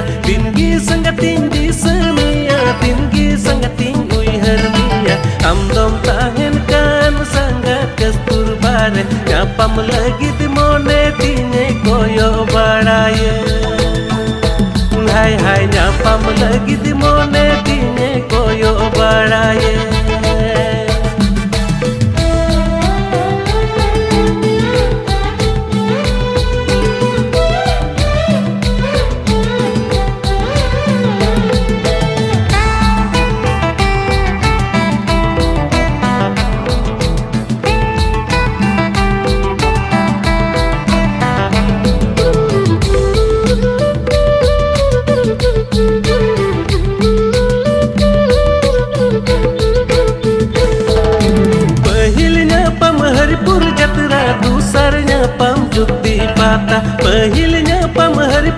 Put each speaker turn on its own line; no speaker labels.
mia tinggi sangating di semia tinggi sangating uihar mia amdom tahen kan sangat kestur bare nyapam lagi di mone tine koyo baraya hai hai nyapam lagi di mone tine koyo baraya दूसरnya pam jukti patah, pahilnya pam hari